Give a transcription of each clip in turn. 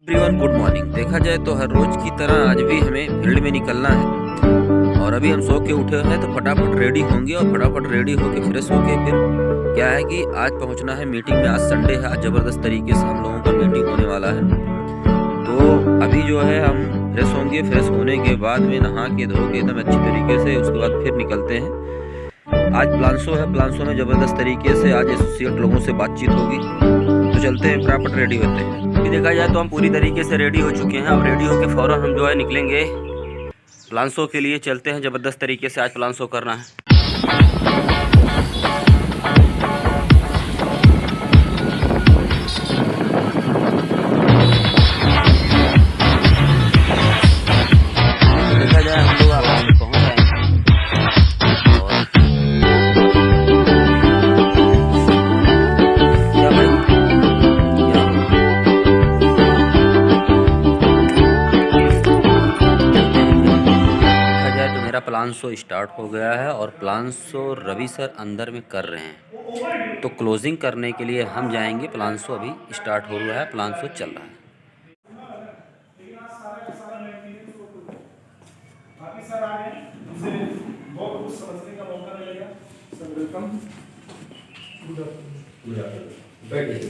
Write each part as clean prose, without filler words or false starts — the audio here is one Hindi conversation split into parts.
Everyone good morning. देखा जाए तो हर रोज की तरह आज भी हमें फील्ड में निकलना है और अभी हम सो के उठे हैं तो फटाफट रेडी होंगे और फटाफट रेडी होके फ्रेश होके फिर क्या है कि आज पहुंचना है मीटिंग में। आज संडे है, आज ज़बरदस्त तरीके से हम लोगों का मीटिंग होने वाला है। तो अभी जो है हम फ्रेश होंगे, फ्रेश होने के बाद में नहा के धो के एकदम अच्छी तरीके से उसके बाद फिर निकलते हैं। आज प्लान्सो है, प्लान्सो में ज़बरदस्त तरीके से आज एसोसिएट लोगों से बातचीत होगी। तो चलते हैं, फटाफट रेडी होते हैं। अभी देखा जाए तो हम पूरी तरीके से रेडी हो चुके हैं। अब रेडी होके फ़ौरन हम जो है निकलेंगे प्लान्सो के लिए। चलते हैं, ज़बरदस्त तरीके से आज प्लान्सो करना है। देखा जाए हम लोग आराम से पहुँच जाएंगे और क्या भाई क्या देखा जाए तो मेरा प्लान्सो स्टार्ट हो गया है और प्लान्सो रवि सर अंदर में कर रहे हैं। तो क्लोजिंग करने के लिए हम जाएंगे। प्लान्सो अभी स्टार्ट हो रहा है, प्लान्सो चल रहा है। बाकी सर आ गए, मुझे बहुत कुछ समझने का मौका मिलेगा। Sir welcome. Good afternoon. बैठिए।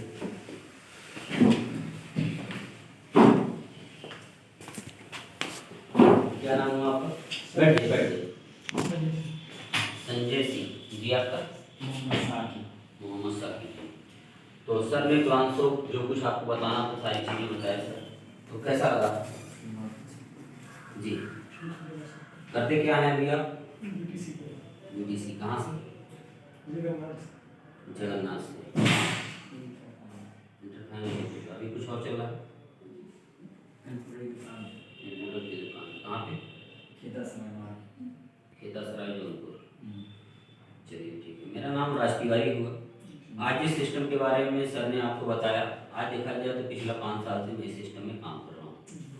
क्या नाम हुआ आपका? बैठिए बैठिए। संजय सिंह जी, आपका? मोहम्मद साकिब। तो सर ने प्लान्सो जो कुछ आपको बताना तो सारी चीज़ें बताया सर, तो कैसा लगा जी? करते क्या है भैया? बीटीसी कहाँ से? जगन्नाथ से। अभी कुछ और चल रहा है? कंप्यूटर की दुकान कहाँ पे? खेता सराय जौनपुर। चलिए ठीक है। मेरा नाम राज तिवारी हुआ। आज जिस सिस्टम के बारे में सर ने आपको बताया, आज देखा जाए तो पिछला 5 साल से मैं इस सिस्टम में काम कर रहा हूँ।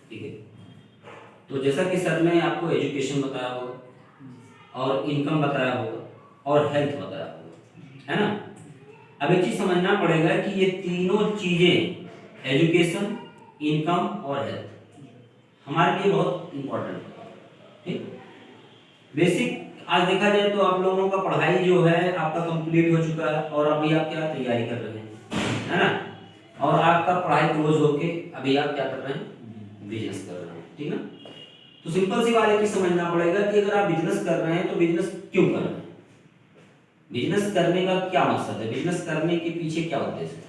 ठीक है। तो जैसा कि सर ने आपको एजुकेशन बताया होगा और इनकम बताया होगा और हेल्थ बताया होगा, है ना? अब एक चीज़ समझना पड़ेगा कि ये तीनों चीज़ें एजुकेशन, इनकम और हेल्थ हमारे लिए बहुत इम्पोर्टेंट है। ठीक, बेसिक आज देखा जाए तो आप लोगों का पढ़ाई जो है आपका कंप्लीट हो चुका है और अभी आप क्या तैयारी कर रहे हैं, है ना? और आपका पढ़ाई क्लोज होके अभी आप क्या कर रहे हैं? बिजनेस कर रहे हैं। ठीक ना? तो सिंपल सी बात है कि समझना पड़ेगा कि अगर आप बिजनेस कर रहे हैं तो बिजनेस क्यों कर रहे हैं, बिजनेस करने का क्या मकसद है, बिजनेस करने के पीछे क्या उद्देश्य है?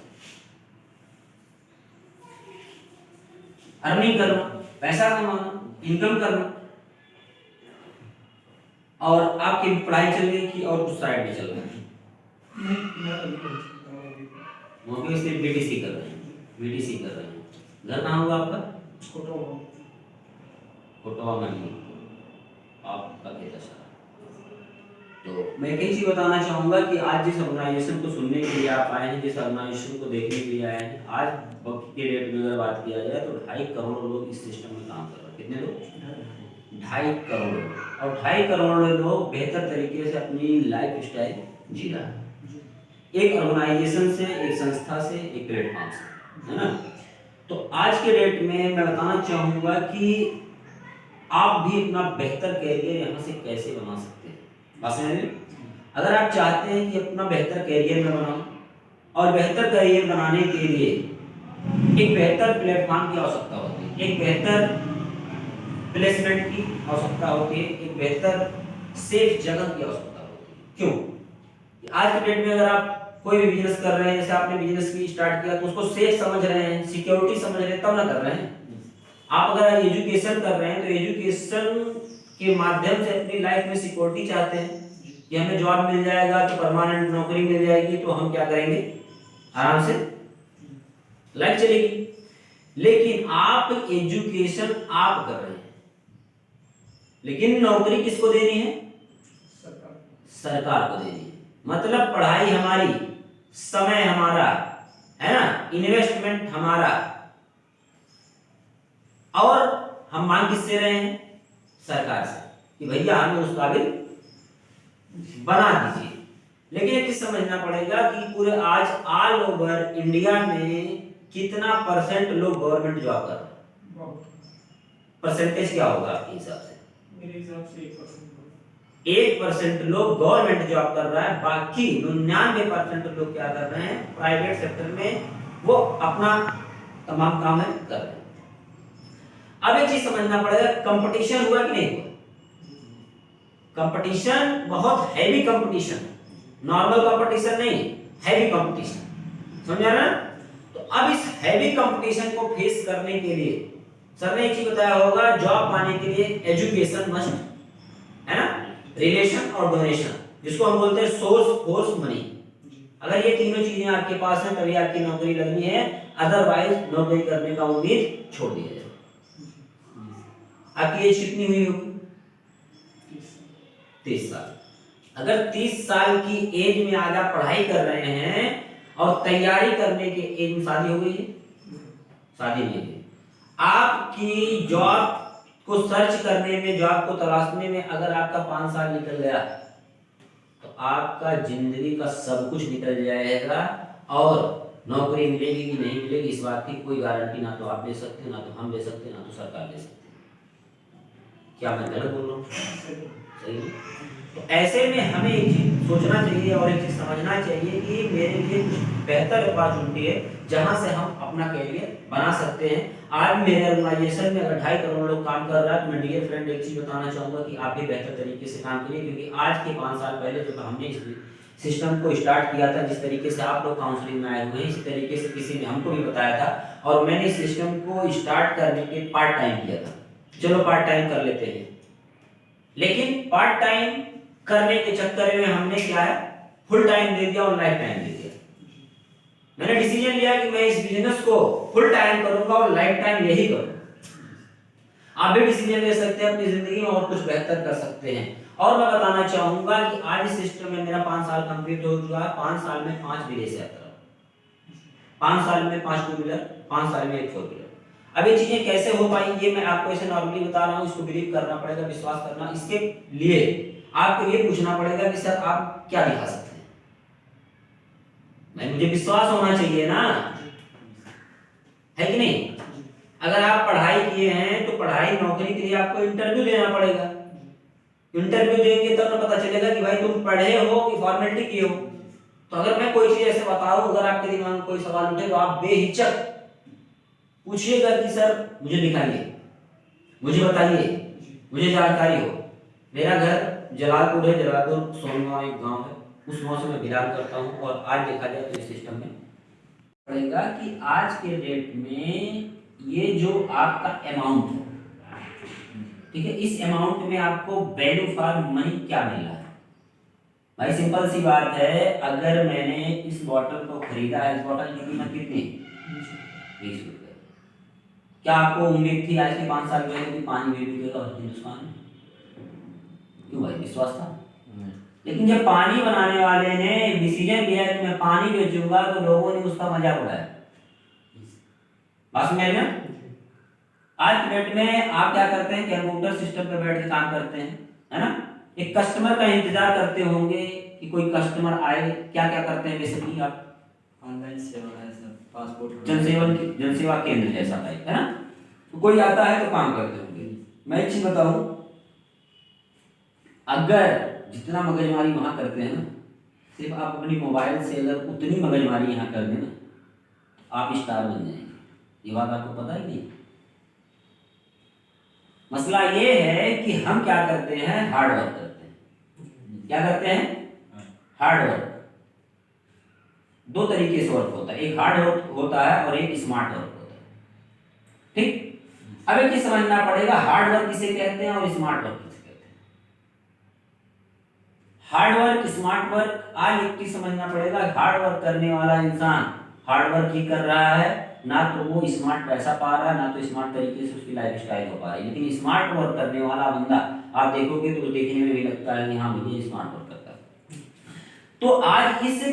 अर्निंग करना, पैसा कमाना, इनकम करना। और आपकी पढ़ाई चल रही है कि और कुछ साइड में चल रहा है? मौके सिर्फ बीटीसी कर रहे हैं, बीटीसी कर रहे हैं। घर कहाँ हुआ आपका? कोटवा में आपका खेता सराय। तो मैं कई चीज़ बताना चाहूँगा कि आज जिस ऑर्गेनाइजेशन को सुनने के लिए आप आए हैं, जिस ऑर्गेनाइजेशन को देखने के लिए आए हैं, आज वक्त के डेट में अगर बात किया जाए तो 2.5 करोड़ लोग इस सिस्टम में काम कर रहे हैं। कितने लोग? 2.5 करोड़। और 2.5 करोड़ लोग बेहतर तरीके से अपनी लाइफ स्टाइल जी रहा है, एक ऑर्गेनाइजेशन से, एक संस्था से, एक प्लेटफॉर्म से, है ना? तो आज के डेट में मैं बताना चाहूँगा कि आप भी अपना बेहतर कैरियर यहाँ से कैसे बना सकते हैं। बात समझ रहे? अगर आप चाहते हैं कि अपना बेहतर कैरियर में बनाओ और बेहतर कैरियर बनाने के लिए एक बेहतर प्लेटफॉर्म की आवश्यकता होती है, एक बेहतर प्लेसमेंट की आवश्यकता होती है, एक बेहतर सेफ जगह की आवश्यकता होती है। क्यों? आज के डेट में अगर आप कोई भी बिजनेस कर रहे हैं, जैसे आपने बिजनेस की स्टार्ट किया तो उसको सेफ समझ रहे हैं, सिक्योरिटी समझ रहे हैं, तब ना कर रहे हैं। आप अगर एजुकेशन कर रहे हैं तो एजुकेशन के माध्यम से अपनी लाइफ में सिक्योरिटी चाहते हैं कि हमें जॉब मिल जाएगा तो परमानेंट नौकरी मिल जाएगी तो हम क्या करेंगे, आराम से लाइफ चलेगी। लेकिन आप एजुकेशन आप कर रहे हैं लेकिन नौकरी किसको देनी है? सरकार को देनी है। मतलब पढ़ाई हमारी, समय हमारा, है ना, इन्वेस्टमेंट हमारा, और हम मांग किससे रहे हैं? सरकार से कि भैया हमें उस काबिल बना दीजिए। लेकिन एक चीज समझना पड़ेगा कि पूरे आज ऑल ओवर इंडिया में कितना परसेंट लोग गवर्नमेंट जॉब कर रहे हैं? बहुत। परसेंटेज क्या होगा आपके हिसाब से? मेरे हिसाब से 1%। 1% लोग गवर्नमेंट जॉब कर रहा है, बाकी 99% लोग क्या कर रहे हैं, प्राइवेट सेक्टर में वो अपना तमाम काम है कर रहे हैं। अब एक चीज समझना पड़ेगा, कंपटीशन हुआ कि नहीं हुआ? कंपटीशन बहुत हैवी कंपटीशन, नॉर्मल कंपटीशन नहीं, हैवी कंपटीशन, समझा ना? तो अब इस हैवी कंपटीशन को फेस करने के लिए सर ने एक चीज बताया होगा, जॉब पाने के लिए एजुकेशन मस्ट, है ना, रिलेशन और डोनेशन, जिसको हम बोलते हैं सोर्स फोर्स मनी। अगर ये तीनों चीजें आपके पास हैं तभी आपकी नौकरी लगनी है, अदरवाइज नौकरी करने का उम्मीद छोड़ दिया जाए। आपकी एज कितनी हुई होगी? 30 साल। अगर 30 साल की एज में आज आप पढ़ाई कर रहे हैं और तैयारी करने के एज में शादी हो गई है, शादी नहीं है, आपकी जॉब को सर्च करने में, जॉब को तलाशने में अगर आपका 5 साल निकल गया तो आपका जिंदगी का सब कुछ निकल जाएगा, और नौकरी मिलेगी कि नहीं मिलेगी इस बात की कोई गारंटी ना तो आप दे सकते, ना तो हम दे सकते, ना तो सरकार दे सकती। क्या मैं गलत बोल रहा हूँ? सही है। तो ऐसे में हमें एक चीज सोचना चाहिए और एक चीज समझना चाहिए कि मेरे लिए कुछ बेहतर अपॉर्चुनिटी है जहां से हम अपना कैरियर बना सकते हैं। आज मेरे ऑर्गेनाइजेशन में अगर 2.5 करोड़ लोग काम कर रहा है तो मैं डियर फ्रेंड एक चीज बताना चाहूंगा कि आप भी बेहतर तरीके से काम करिए, क्योंकि आज के 5 साल पहले जब हमने इस सिस्टम को स्टार्ट किया था, जिस तरीके से आप लोग काउंसलिंग में आए हुए हैं, इसी तरीके से किसी ने हमको भी बताया था, और मैंने इस सिस्टम को स्टार्ट करने के पार्ट टाइम किया था। चलो पार्ट टाइम कर लेते हैं, लेकिन पार्ट टाइम करने के चक्कर में हमने क्या है, फुल टाइम दे दिया और लाइफ टाइम दे दिया। मैंने डिसीजन लिया कि मैं इस बिजनेस को फुल टाइम करूंगा और लाइफ टाइम यही करूंगा। आप भी डिसीजन ले सकते हैं अपनी जिंदगी में और कुछ बेहतर कर सकते हैं। और मैं बताना चाहूंगा कि आज इस सिस्टम में मेरा 5 साल कंप्लीट हो चुका है। 5 साल में 5 विदेश यात्रा, 5 साल में 5 टू व्हीलर, 5 साल में 1 फोर व्हीलर। अब ये चीजें कैसे हो पाई, ये मैं आपको ऐसे नॉर्मली बता रहा हूँ, इसको बिलीव करना पड़ेगा, विश्वास करना। इसके लिए आपको ये पूछना पड़ेगा कि सर आप क्या दिखा सकते हैं, मैं मुझे विश्वास होना चाहिए ना, है कि नहीं? अगर आप पढ़ाई किए हैं तो पढ़ाई नौकरी के लिए आपको इंटरव्यू देना पड़ेगा। इंटरव्यू देंगे तब तो पता चलेगा कि भाई तुम पढ़े हो कि फॉर्मेलिटी किए हो। तो अगर मैं कोई चीज ऐसे बताऊं, अगर आपके दिमाग में कोई सवाल उठे तो आप बेहिचक पूछिएगा कि सर मुझे दिखाइए, मुझे बताइए, मुझे जानकारी हो। मेरा घर जलालपुर है, जलालपुर सोनगांव एक गांव है, उस गांव से मैं बिलोंग करता हूं। और आज देखा जाए तो इस सिस्टम में पड़ेगा कि आज के डेट में ये जो आपका अमाउंट है, ठीक है, इस अमाउंट में आपको वैल्यू फॉर मनी क्या मिल रहा है। भाई सिंपल सी बात है, अगर मैंने इस बॉटल को खरीदा है, इस बॉटल की कीमत कितनी? 20 रुपये। क्या आपको उम्मीद थी आज के 5 साल पहले कि पानी भी बिकेगा हिंदुस्तान में? क्यों भाई, विश्वास था। लेकिन जब पानी बनाने वाले ने डिसीजन लिया कि मैं पानी बेचूंगा तो लोगों ने उसका मजाक उड़ाया। बात समझ में? आज की डेट में आप क्या करते हैं, कंप्यूटर सिस्टम पे बैठ के काम करते हैं, है ना? एक कस्टमर का इंतजार करते होंगे कि कोई कस्टमर आए। क्या क्या करते हैं बेसिकली आप? ऑनलाइन सेवा है सर, पासपोर्ट जनसेवा केंद्र जैसा टाइप, है ना? तो कोई आता है तो काम करते होंगे। मैं एक चीज बताऊं, अगर जितना मगजमारी वहां करते हैं ना, सिर्फ आप अपनी मोबाइल से अगर उतनी मगजमारी यहाँ कर दें ना, आप स्टार बन जाएंगे। ये बात आपको पता है नहीं? मसला ये है कि हम क्या करते हैं, हार्ड वर्क करते हैं। क्या करते हैं? Hard work. 2 तरीके से वर्क होता है, एक हार्ड वर्क होता है और एक स्मार्ट वर्क होता है। ठीक, अब एक चीज समझना पड़ेगा, हार्ड वर्क किसे कहते हैं और स्मार्ट वर्क किसे कहते हैं। हार्ड वर्क, स्मार्ट वर्क, आज एक चीज समझना पड़ेगा, हार्ड वर्क करने वाला इंसान हार्ड वर्क ही कर रहा है, ना तो वो स्मार्ट पैसा पा रहा है, ना तो स्मार्ट तरीके से उसकी लाइफ स्टाइल हो पा रही है। लेकिन स्मार्ट वर्क करने वाला बंदा आप देखोगे तो देखने में भी लगता है कि हाँ मुझे स्मार्ट वर्क करता है। तो आज इस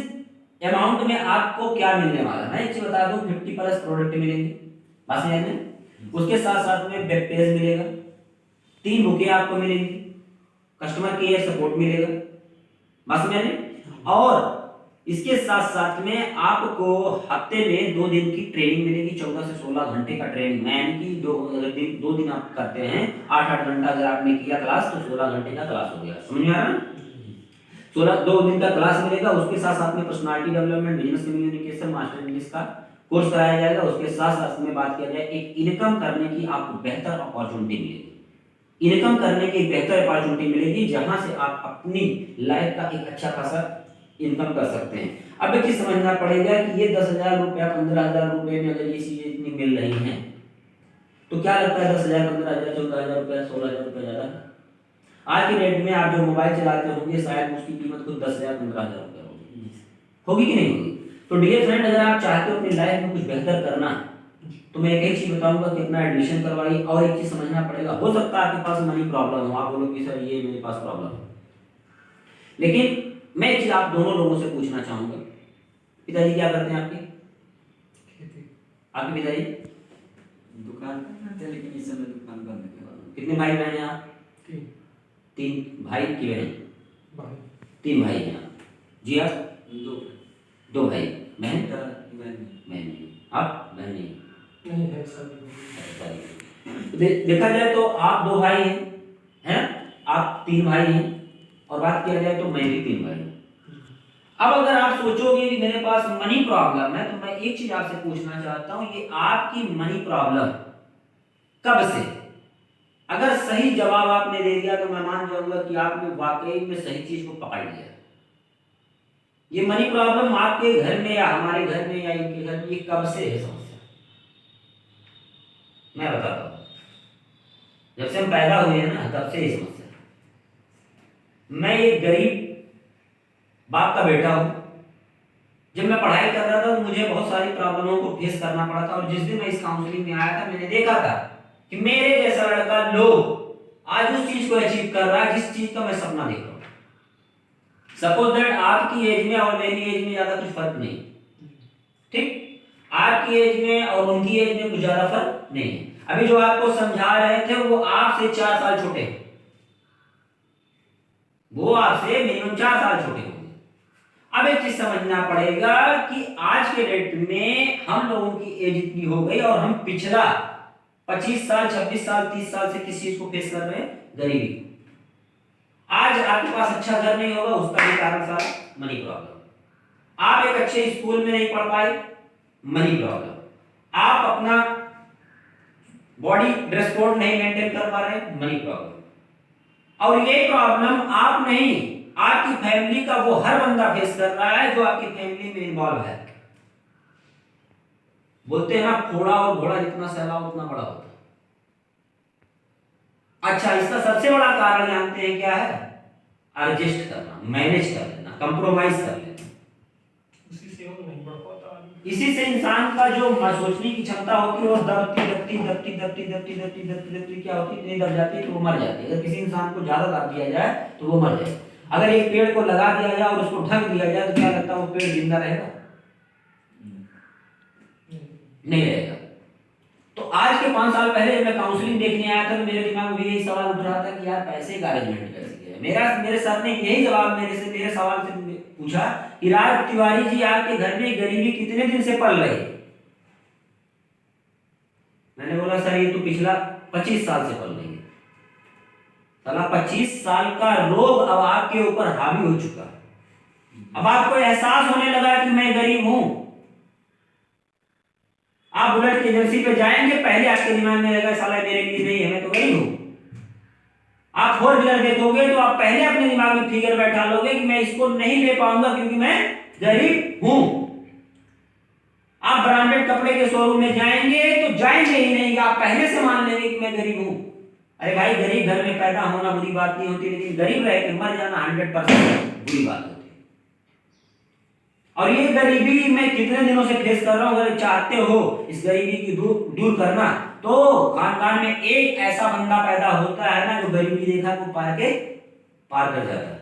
अमाउंट में आपको क्या मिलने वाला है, मैं एक चीज बता दूं, 50+ प्रोडक्ट मिलेंगे, बात समझ में? उसके साथ साथ में वेब पेज मिलेगा, 3 बुकें आपको मिलेंगी, कस्टमर केयर सपोर्ट मिलेगा, बात समझ में? और इसके साथ साथ में आपको हफ्ते में 2 दिन की ट्रेनिंग मिलेगी, 14 से 16 घंटे का ट्रेनिंग, यानी कि दो दिन आप करते हैं, 8-8 घंटा अगर आपने किया क्लास तो 16 घंटे का क्लास हो गया। समझ में आ रहा है? 2 दिन का क्लास मिलेगा, उसके साथ साथ में personality development, business communication, master English का कोर्स कराया जाएगा। उसके साथ साथ में बात किया जाए एक इनकम करने की आपको बेहतर अपॉर्चुनिटी मिलेगी, इनकम करने की बेहतर अपॉर्चुनिटी मिलेगी, जहां से आप अपनी लाइफ का एक अच्छा खासा इनकम कर सकते हैं। अब एक चीज समझना पड़ेगा कि ये 10,000 रुपया 15,000 रुपए में अगर ये चीजें इतनी मिल रही हैं तो क्या लगता है 10,000, 15,000, 14,000 रुपया, 16,000 रुपया ज्यादा है? आज के डेट में आप जो मोबाइल चलाते होंगे शायद उसकी कीमत खुद 10,000, 15,000 रुपया होगी कि नहीं होगी? तो डियर फ्रेंड, अगर आप चाहते हो अपनी लाइफ में कुछ बेहतर करना तो मैं एक चीज बताऊंगा कि अपना एडमिशन करवाइए। और एक चीज समझना पड़ेगा, हो सकता है आपके पास मनी प्रॉब्लम हो, आप बोलो कि सर ये मेरे पास प्रॉब्लम है, लेकिन मैं एक चीज आप दोनों लोगों से पूछना चाहूंगा, पिताजी क्या करते हैं आपके? खेती। आपके पिताजी दुकान करते हैं, लेकिन इस समय दुकान बंद है। कितने भाई बहन हैं आप? 3 3 भाई की बहन? भाई। 3 भाई हैं आप। जी आप? 2 भाई। बहन? बहन नहीं। आप? बहन नहीं। नहीं है सर। देखा जाए तो आप 2 भाई हैं, आप 3 भाई हैं, और बात किया जाए तो मैं भी 3 भाई हूं। अब अगर आप सोचोगे कि मेरे पास मनी प्रॉब्लम है, तो मैं एक चीज आपसे पूछना चाहता हूं, ये आपकी मनी प्रॉब्लम कब से? अगर सही जवाब आपने दे दिया तो मैं मान जाऊंगा कि आपने वाकई में सही चीज को पकड़ लिया। ये मनी प्रॉब्लम आपके घर में या हमारे घर में या इनके घर में ये कब से है समस्या? मैं बताता हूं, जब से हम पैदा हुए हैं ना तब से ये समस्या है। मैं एक गरीब बाप का बेटा हूं। जब मैं पढ़ाई कर रहा था तो मुझे बहुत सारी प्रॉब्लमों को फेस करना पड़ा था, और जिस दिन मैं इस काउंसलिंग में आया था मैंने देखा था कि मेरे जैसा लड़का लोग आज उस चीज को अचीव कर रहा है जिस चीज का मैं सपना देख रहा हूं। सपोज दैट आपकी एज में और मेरी एज में ज्यादा कुछ फर्क नहीं, ठीक? आपकी एज में और उनकी एज में कुछ ज्यादा फर्क नहीं है। अभी जो आपको समझा रहे थे वो आपसे 4 साल छोटे हैं, वो आपसे मिनिमम 4 साल छोटे होंगे। अब एक चीज समझना पड़ेगा कि आज के डेट में हम लोगों की एज इतनी हो गई और हम पिछला 25 साल, 26 साल, 30 साल से किस चीज को फेस कर रहे हैं? गरीबी। आज आपके पास अच्छा घर नहीं होगा, उसका भी कारण सारा मनी प्रॉब्लम। आप एक अच्छे स्कूल में नहीं पढ़ पाए, मनी प्रॉब्लम। आप अपना बॉडी ड्रेस कोड नहीं मेंटेन कर पा रहे, मनी प्रॉब्लम। और ये प्रॉब्लम आप नहीं, आपकी फैमिली का वो हर बंदा फेस कर रहा है जो आपकी फैमिली में इन्वॉल्व है। बोलते हैं ना, फोड़ा और घोड़ा जितना सहला उतना बड़ा होता है। अच्छा, इसका सबसे बड़ा कारण जानते हैं क्या है? एडजस्ट करना, मैनेज कर लेना, कंप्रोमाइज कर लेना। उसी से वो नहीं बढ़ पाता आदमी। इसी से इंसान का जो सोचने की क्षमता होती है वो दबती क्या होती है? नहीं दब जाती तो वो मर जाती है। अगर किसी इंसान को ज्यादा दाब दिया जाए तो वो मर जाए। अगर एक पेड़ को लगा दिया जाए और उसको ढक दिया जाए तो क्या लगता है वो पेड़ जिंदा रहेगा? नहीं रहेगा। तो आज के 5 साल पहले जब मैं काउंसलिंग देखने आया था तो मेरे दिमाग में यही सवाल उठ रहा था कि यार पैसे का अरेंजमेंट कैसे किया? मेरे सर ने यही जवाब मेरे सवाल से पूछा कि राज तिवारी जी, आपके घर में गरीबी कितने दिन से पल रही? मैंने बोला सर ये तो पिछला 25 साल से पल रही है। साला 25 साल का रोग अब आपके ऊपर हावी हो चुका है। अब आपको एहसास होने लगा कि मैं गरीब हूं। आप बुलेट की एजेंसी पे जाएंगे, पहले आपके दिमाग में रहेगा साला मेरे लिए नहीं है, मैं तो गरीब हूं। आप 4 व्हीलर देखोगे तो आप पहले अपने दिमाग में फिगर बैठा लोगे कि मैं इसको नहीं ले पाऊंगा क्योंकि मैं गरीब हूं। आप ब्रांडेड कपड़े के शोरूम में जाएंगे तो जाएंगे ही नहीं, आप पहले से मान लेंगे कि मैं गरीब हूं। अरे भाई, गरीब घर में पैदा होना बुरी बात नहीं होती, लेकिन गरीब रह के मर जाना 100% बुरी बात होती है। और ये गरीबी मैं कितने दिनों से फेस कर रहा हूं। अगर चाहते हो इस गरीबी की दूर करना तो खानदान में एक ऐसा बंदा पैदा होता है ना जो गरीबी रेखा को पार कर जाता है।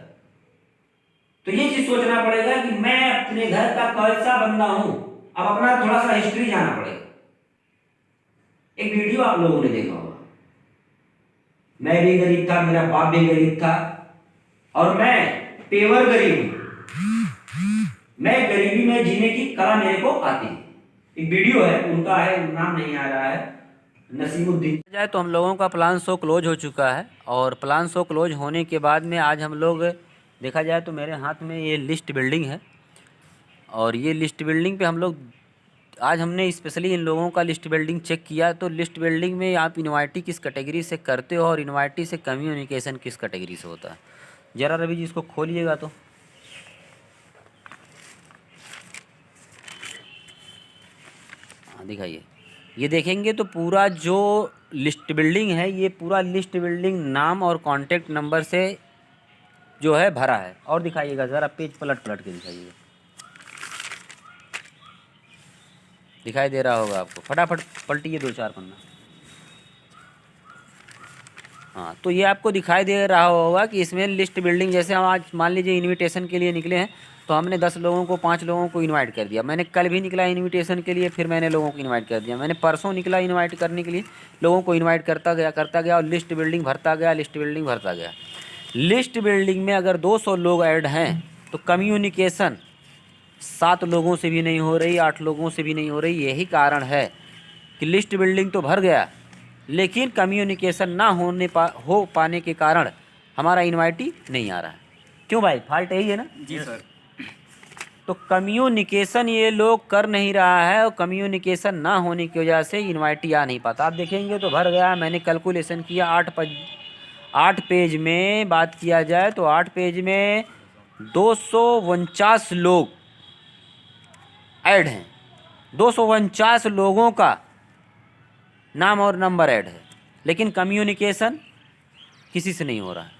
तो ये चीज सोचना पड़ेगा कि मैं अपने घर का कैसा बंदा हूं। अब अपना थोड़ा सा हिस्ट्री जाना पड़ेगा। एक वीडियो आप लोगों ने देखा होगा, मैं भी गरीब था, मेरा बाप भी गरीब था और मैं पेवर गरीब हूं। मैं गरीबी में जीने की कला मेरे को आती है। एक वीडियो है उनका, है नाम नहीं आ रहा है, नसीमुद्दीन जाए। तो हम लोगों का प्लान शो क्लोज हो चुका है, और प्लान शो क्लोज होने के बाद में आज हम लोग देखा जाए तो मेरे हाथ में ये लिस्ट बिल्डिंग है, और ये लिस्ट बिल्डिंग पे हम लोग आज हमने स्पेशली इन लोगों का लिस्ट बिल्डिंग चेक किया। तो लिस्ट बिल्डिंग में आप इनवाइटी किस कैटेगरी से करते हो और इनवाइटी से कम्युनिकेशन किस कैटेगरी से होता है। ज़रा रवि जी इसको खोलिएगा तो। हाँ दिखाइए। ये देखेंगे तो पूरा जो लिस्ट बिल्डिंग है, ये पूरा लिस्ट बिल्डिंग नाम और कॉन्टैक्ट नंबर से जो है भरा है। और दिखाइएगा ज़रा, पेज पलट पलट के दिखाइएगा, दिखाई दे रहा होगा आपको। फटाफट पलटिए 2-4 पन्ना। हाँ, तो ये आपको दिखाई दे रहा होगा कि इसमें लिस्ट बिल्डिंग, जैसे हम आज मान लीजिए इनविटेशन के लिए निकले हैं, तो हमने 10 लोगों को 5 लोगों को इनवाइट कर दिया। मैंने कल भी निकला इनविटेशन के लिए, फिर मैंने लोगों को इनवाइट कर दिया। मैंने परसों निकला इनवाइट करने के लिए, लोगों को इनवाइट करता गया और लिस्ट बिल्डिंग भरता गया, लिस्ट बिल्डिंग भरता गया। लिस्ट बिल्डिंग में अगर 200 लोग ऐड हैं तो कम्युनिकेशन 7 लोगों से भी नहीं हो रही, 8 लोगों से भी नहीं हो रही। यही कारण है कि लिस्ट बिल्डिंग तो भर गया, लेकिन कम्युनिकेशन ना हो पाने के कारण हमारा इनवाइटी नहीं आ रहा है। क्यों भाई, फॉल्ट यही है ना? जी सर। तो कम्युनिकेशन ये लोग कर नहीं रहा है, और कम्युनिकेशन ना होने की वजह से इनवाइटी आ नहीं पाता। आप देखेंगे तो भर गया। मैंने कैलकुलेशन किया, 8 पेज में बात किया जाए तो 8 पेज में 249 लोग ऐड हैं। 249 लोगों का नाम और नंबर ऐड है, लेकिन कम्युनिकेशन किसी से नहीं हो रहा है।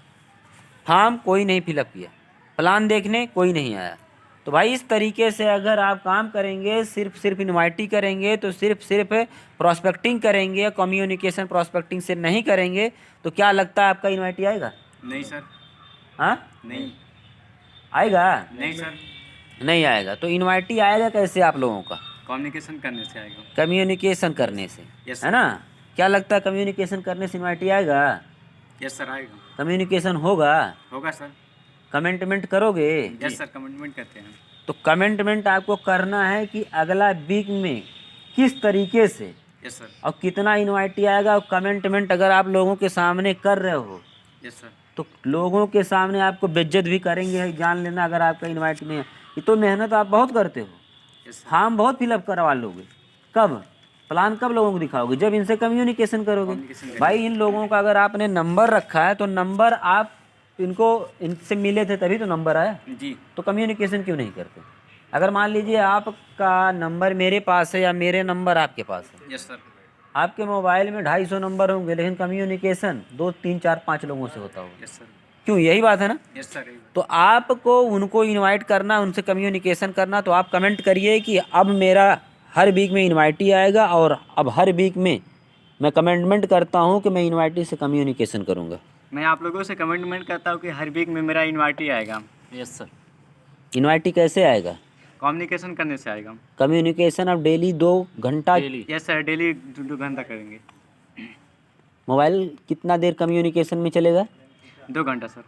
फॉर्म कोई नहीं फिलअप किया, प्लान देखने कोई नहीं आया। तो भाई इस तरीके से अगर आप काम करेंगे, सिर्फ इनवाइटी करेंगे, तो सिर्फ प्रॉस्पेक्टिंग करेंगे, कम्युनिकेशन प्रॉस्पेक्टिंग से नहीं करेंगे, तो क्या लगता है आपका इनवाइटी आएगा? नहीं सर। हाँ, नहीं आएगा? नहीं सर। नहीं आएगा। तो इनवाइटी आएगा कैसे आप लोगों का? कम्युनिकेशन करने से आएगा। कम्युनिकेशन करने से, यस है ना? क्या लगता है कम्युनिकेशन करने से इनवाइटी आएगा? यस सर, आएगा। कम्युनिकेशन होगा? होगा सर। कमेंटमेंट करोगे? यस सर, कमिटमेंट करते हैं। तो कमेंटमेंट आपको करना है कि अगला वीक में किस तरीके से यस सर। और कितना इनवाइटी आएगा। और कमेंटमेंट अगर आप लोगों के सामने कर रहे हो यस सर। तो लोगों के सामने आपको बेइज्जत भी करेंगे, जान लेना। अगर आपका इनवाइट नहीं है, ये तो मेहनत आप बहुत करते हो, यस सर। फॉर्म बहुत फिलअप करवा लोगे, कब प्लान कब लोगों को दिखाओगे? जब इनसे कम्युनिकेशन करोगे। भाई इन लोगों का अगर आपने नंबर रखा है तो नंबर आप इनसे मिले थे तभी तो नंबर आया। जी। तो कम्युनिकेशन क्यों नहीं करते? अगर मान लीजिए आपका नंबर मेरे पास है या मेरे नंबर आपके पास है, यस सर। आपके मोबाइल में 250 नंबर होंगे, लेकिन कम्युनिकेशन 2, 3, 4, 5 लोगों से होता होगा। Yes sir. क्यों? यही बात है ना? Yes sir. तो आपको उनको इनवाइट करना, उनसे कम्युनिकेशन करना। तो आप कमेंट करिए कि अब मेरा हर वीक में इनवाइटी आएगा, और अब हर वीक में मैं कमेंटमेंट करता हूँ कि मैं इनवाइटी से कम्युनिकेशन करूँगा। मैं आप लोगों से कमिटमेंट करता हूँ कि हर वीक में मेरा इनवाइटी आएगा। Yes sir. इनवाइटी कैसे आएगा? कम्युनिकेशन करने से आएगा। कम्युनिकेशन अब डेली 2 घंटा। यस सर, डेली 2 घंटा करेंगे। मोबाइल कितना देर कम्युनिकेशन में चलेगा? 2 घंटा सर।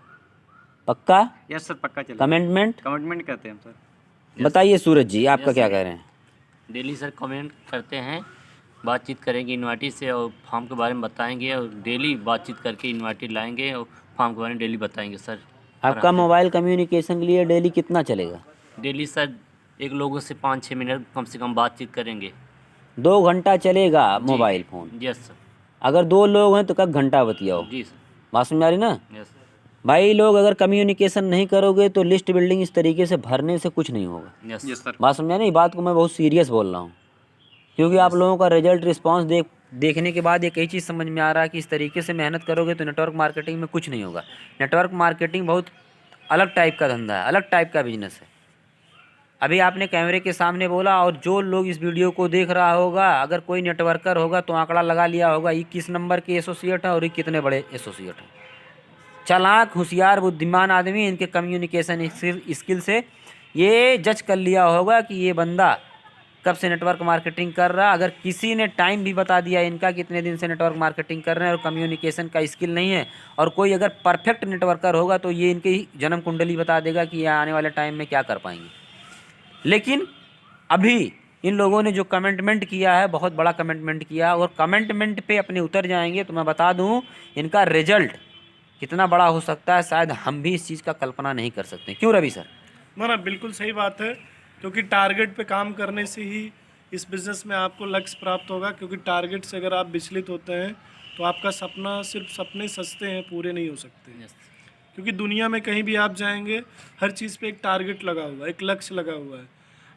पक्का? यस सर, पक्का चलेगा। कमिटमेंट करते हैं हम सर। बताइए सूरज जी, आपका क्या कह रहे हैं? डेली सर कमेंट करते हैं, बातचीत करेंगे इनवाइटी से, और फॉर्म के बारे में बताएंगे, और डेली बातचीत करके इनवाइटी लाएंगे और फॉर्म के बारे में डेली बताएंगे सर। आपका मोबाइल कम्युनिकेशन के लिए डेली कितना चलेगा? डेली सर एक लोगों से 5-6 मिनट कम से कम बातचीत करेंगे। 2 घंटा चलेगा मोबाइल फ़ोन? Yes sir. अगर 2 लोग हैं तो कब घंटा बतियाओ? जी सर। बात समझ आ रही ना? Yes sir. भाई लोग अगर कम्युनिकेशन नहीं करोगे तो लिस्ट बिल्डिंग इस तरीके से भरने से कुछ नहीं होगा। Yes yes sir. बात समझा नहीं? बात को मैं बहुत सीरियस बोल रहा हूँ, क्योंकि आप लोगों का रिजल्ट रिस्पांस देखने के बाद एक ही चीज़ समझ में आ रहा है कि इस तरीके से मेहनत करोगे तो नेटवर्क मार्केटिंग में कुछ नहीं होगा। नेटवर्क मार्केटिंग बहुत अलग टाइप का धंधा है, अलग टाइप का बिजनेस है। अभी आपने कैमरे के सामने बोला, और जो लोग इस वीडियो को देख रहा होगा, अगर कोई नेटवर्कर होगा तो आंकड़ा लगा लिया होगा ये किस नंबर के एसोसिएट है और ये कितने बड़े एसोसिएट हैं। चालाक, होशियार, बुद्धिमान आदमी इनके कम्युनिकेशन स्किल से ये जज कर लिया होगा कि ये बंदा कब से नेटवर्क मार्केटिंग कर रहा। अगर किसी ने टाइम भी बता दिया इनका कितने दिन से नेटवर्क मार्केटिंग कर रहे हैं और कम्युनिकेशन का स्किल नहीं है, और कोई अगर परफेक्ट नेटवर्कर होगा तो ये इनकी जन्म कुंडली बता देगा कि ये आने वाले टाइम में क्या कर पाएंगे। लेकिन अभी इन लोगों ने जो कमिटमेंट किया है, बहुत बड़ा कमिटमेंट किया, और कमिटमेंट पे अपने उतर जाएंगे तो मैं बता दूं इनका रिजल्ट कितना बड़ा हो सकता है, शायद हम भी इस चीज़ का कल्पना नहीं कर सकते। क्यों रवि सर? ना बिल्कुल सही बात है, क्योंकि टारगेट पे काम करने से ही इस बिज़नेस में आपको लक्ष्य प्राप्त होगा। क्योंकि टारगेट से अगर आप विचलित होते हैं तो आपका सपना, सिर्फ सपने सस्ते हैं, पूरे नहीं हो सकते। क्योंकि दुनिया में कहीं भी आप जाएंगे, हर चीज़ पे एक टारगेट लगा हुआ है, एक लक्ष्य लगा हुआ है।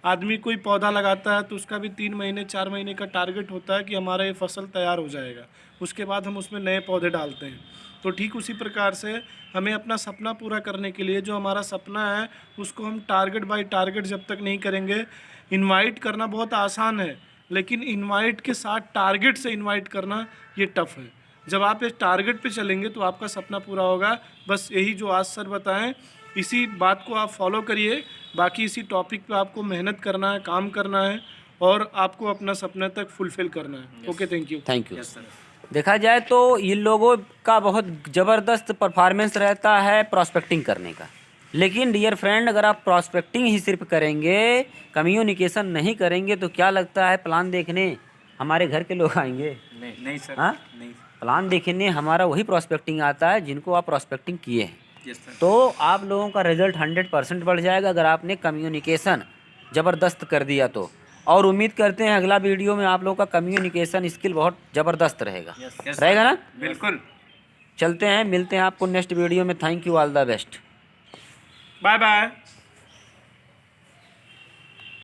आदमी कोई पौधा लगाता है तो उसका भी 3 महीने 4 महीने का टारगेट होता है कि हमारा ये फसल तैयार हो जाएगा, उसके बाद हम उसमें नए पौधे डालते हैं। तो ठीक उसी प्रकार से हमें अपना सपना पूरा करने के लिए, जो हमारा सपना है उसको हम टारगेट बाय टारगेट जब तक नहीं करेंगे, इनवाइट करना बहुत आसान है, लेकिन इनवाइट के साथ टारगेट से इनवाइट करना ये टफ है। जब आप इस टारगेट पे चलेंगे तो आपका सपना पूरा होगा। बस यही जो आज सर बताएं, इसी बात को आप फॉलो करिए। बाकी इसी टॉपिक पे आपको मेहनत करना है, काम करना है, और आपको अपना सपना तक फुलफिल करना है। Okay, thank you. Thank you. देखा जाए तो इन लोगों का बहुत ज़बरदस्त परफॉर्मेंस रहता है प्रॉस्पेक्टिंग करने का, लेकिन डियर फ्रेंड, अगर आप प्रॉस्पेक्टिंग ही सिर्फ करेंगे, कम्युनिकेशन नहीं करेंगे, तो क्या लगता है प्लान देखने हमारे घर के लोग आएंगे? नहीं सर, हाँ, नहीं। प्लान देखने हमारा वही प्रॉस्पेक्टिंग आता है जिनको आप प्रॉस्पेक्टिंग किए हैं। Yes sir. तो आप लोगों का रिजल्ट 100% बढ़ जाएगा अगर आपने कम्युनिकेशन ज़बरदस्त कर दिया तो। और उम्मीद करते हैं अगला वीडियो में आप लोगों का कम्युनिकेशन स्किल बहुत ज़बरदस्त रहेगा। रहेगा ना? बिल्कुल। चलते हैं, मिलते हैं आपको नेक्स्ट वीडियो में। Thank you, all the best. Bye bye.